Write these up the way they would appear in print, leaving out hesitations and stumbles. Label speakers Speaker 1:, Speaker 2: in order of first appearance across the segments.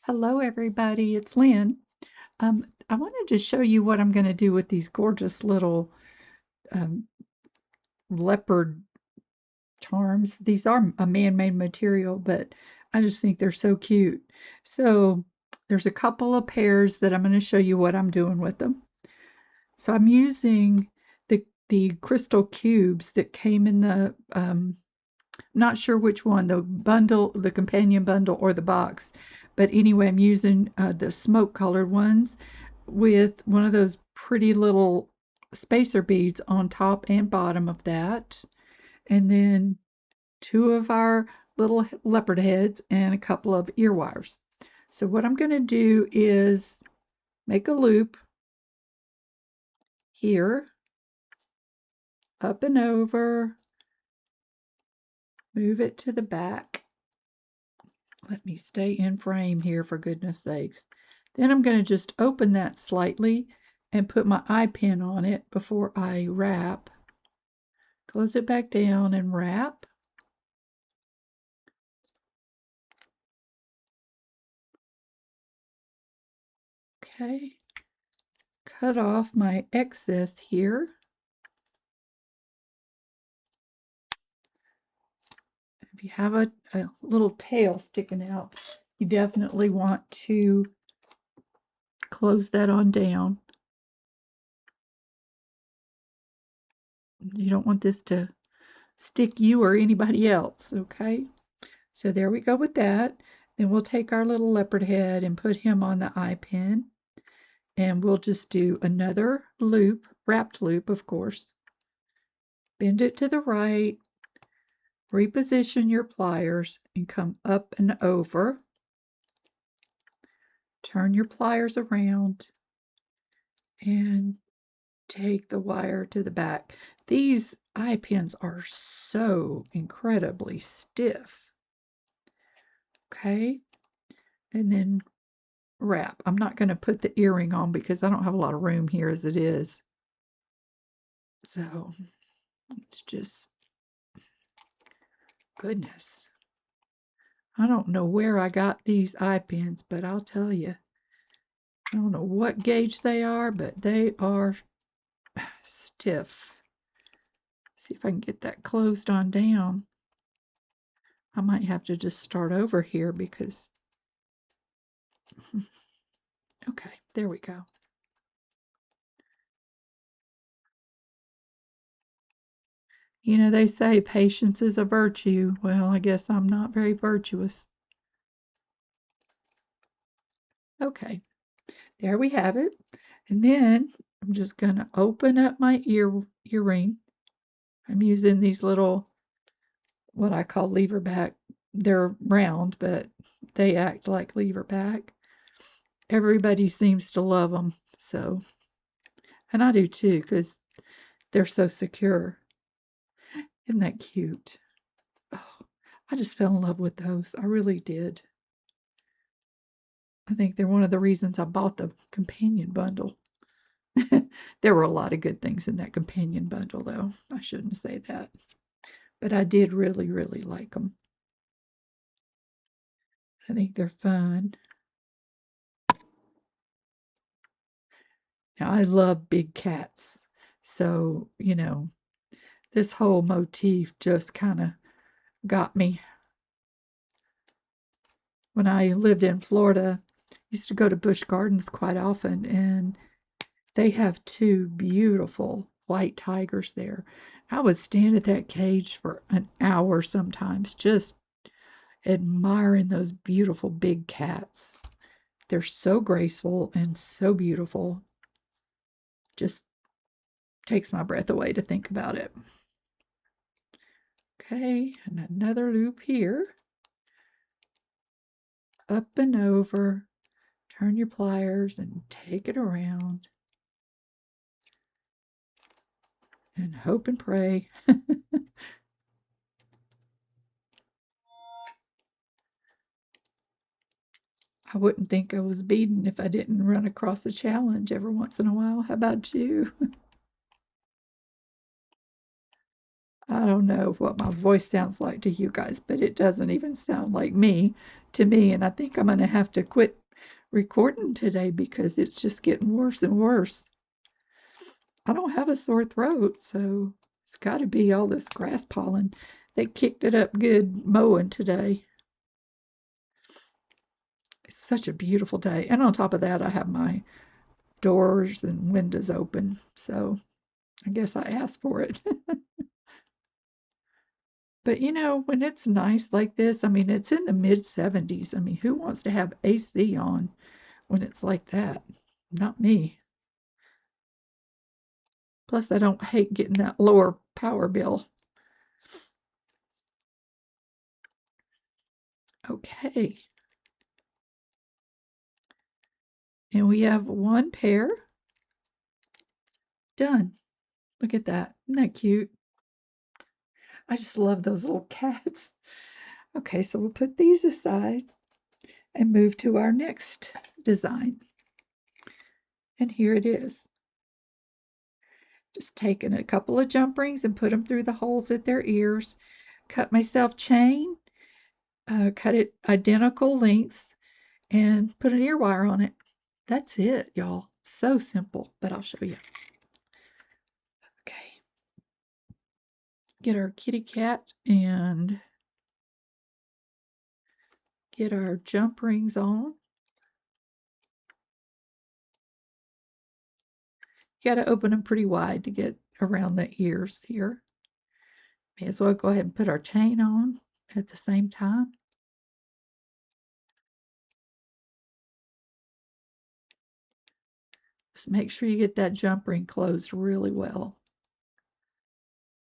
Speaker 1: Hello, everybody. It's Lynn. I wanted to show you what I'm going to do with these gorgeous little um, leopard charms. These are a man-made material, but I just think they're so cute. So there's a couple of pairs that I'm going to show you what I'm doing with them. So I'm using the crystal cubes that came in the not sure which one, the bundle, the companion bundle, or the box. But anyway, I'm using the smoke colored ones with one of those pretty little spacer beads on top and bottom of that. And then two of our little leopard heads and a couple of ear wires. So what I'm going to do is make a loop here, up and over, move it to the back. Let me stay in frame here, for goodness sakes. Then I'm going to just open that slightly and put my eye pin on it before I wrap. Close it back down and wrap. Okay. Cut off my excess here. If you have a little tail sticking out, you definitely want to close that on down. You don't want this to stick you or anybody else, okay? So there we go with that. Then we'll take our little leopard head and put him on the eye pin. And we'll just do another loop, wrapped loop, of course. Bend it to the right. Reposition your pliers and come up and over. Turn your pliers around and take the wire to the back. These eye pins are so incredibly stiff. Okay, and then wrap. I'm not going to put the earring on because I don't have a lot of room here as it is. So it's just, goodness. I don't know where I got these eye pins, but I'll tell you, I don't know what gauge they are, but they are stiff. See if I can get that closed on down. I might have to just start over here because, okay, there we go. You know, they say patience is a virtue. Well, I guess I'm not very virtuous. Okay, there we have it. And then I'm just going to open up my earring. I'm using these little, what I call lever back. They're round, but they act like lever back. Everybody seems to love them, so, and I do too, because they're so secure. Isn't that cute? Oh, I just fell in love with those. I really did. I think they're one of the reasons I bought the companion bundle. There were a lot of good things in that companion bundle, though. I shouldn't say that. But I did really, really like them. I think they're fun. Now, I love big cats. So, you know, this whole motif just kind of got me. When I lived in Florida, I used to go to Busch Gardens quite often, and they have two beautiful white tigers there. I would stand at that cage for an hour sometimes, just admiring those beautiful big cats. They're so graceful and so beautiful. Just takes my breath away to think about it. Okay, and another loop here. Up and over. Turn your pliers and take it around. And hope and pray. I wouldn't think I was beading if I didn't run across a challenge every once in a while. How about you? I don't know what my voice sounds like to you guys, but it doesn't even sound like me to me, and I think I'm going to have to quit recording today because it's just getting worse and worse. I don't have a sore throat, so it's got to be all this grass pollen. They kicked it up good mowing today. It's such a beautiful day. And on top of that, I have my doors and windows open, so I guess I asked for it. But you know, when it's nice like this, I mean, it's in the mid 70s. I mean, who wants to have AC on when it's like that? Not me. Plus, I don't hate getting that lower power bill. Okay. And we have one pair done. Look at that. Isn't that cute? I just love those little cats. Okay, so we'll put these aside and move to our next design. And here it is. Just taking a couple of jump rings and put them through the holes at their ears. Cut myself chain, cut it identical lengths, and put an ear wire on it. That's it, y'all. So simple, but I'll show you. Okay. Get our kitty cat and get our jump rings on. You got to open them pretty wide to get around the ears here. May as well go ahead and put our chain on at the same time. Just make sure you get that jump ring closed really well.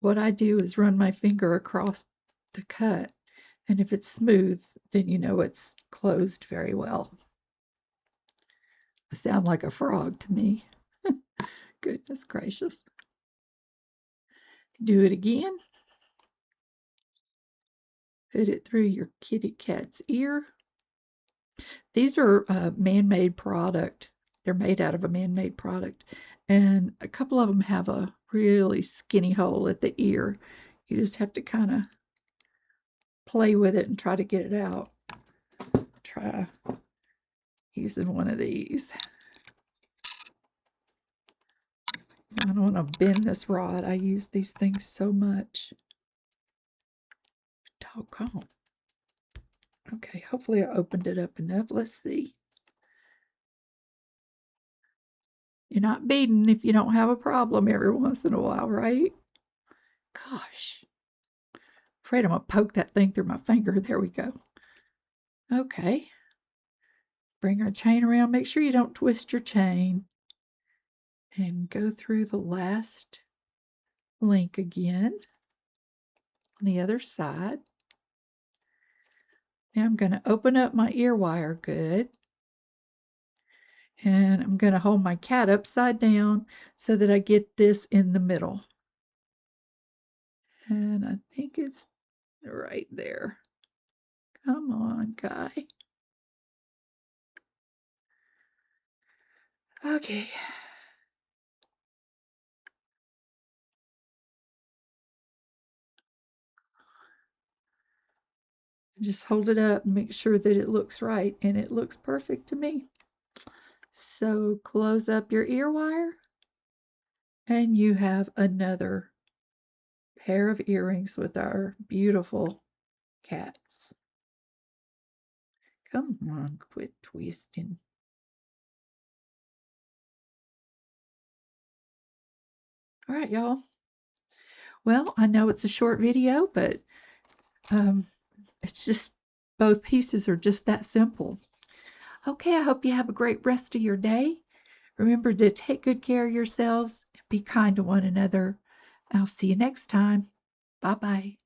Speaker 1: What I do is run my finger across the cut, and if it's smooth, then you know it's closed very well. I sound like a frog to me. Goodness gracious. Do it again. Put it through your kitty cat's ear. These are man-made product. They're made out of a man-made product. And a couple of them have a really skinny hole at the ear. You just have to kind of play with it and try to get it out. Try using one of these. I don't want to bend this rod. I use these things so much. Doggone. Okay, hopefully I opened it up enough. Let's see. You're not beading if you don't have a problem every once in a while, right? Gosh. Afraid I'm going to poke that thing through my finger. There we go. Okay. Bring our chain around. Make sure you don't twist your chain. And go through the last link again on the other side. Now I'm going to open up my ear wire good. And I'm going to hold my cat upside down so that I get this in the middle. And I think it's right there. Come on, guy. Okay. Just hold it up and make sure that it looks right, and it looks perfect to me. So close up your ear wire, and you have another pair of earrings with our beautiful cats. Come on, quit twisting. All right, y'all. Well, I know it's a short video, but it's just both pieces are just that simple. Okay, I hope you have a great rest of your day. Remember to take good care of yourselves and be kind to one another. I'll see you next time. Bye-bye.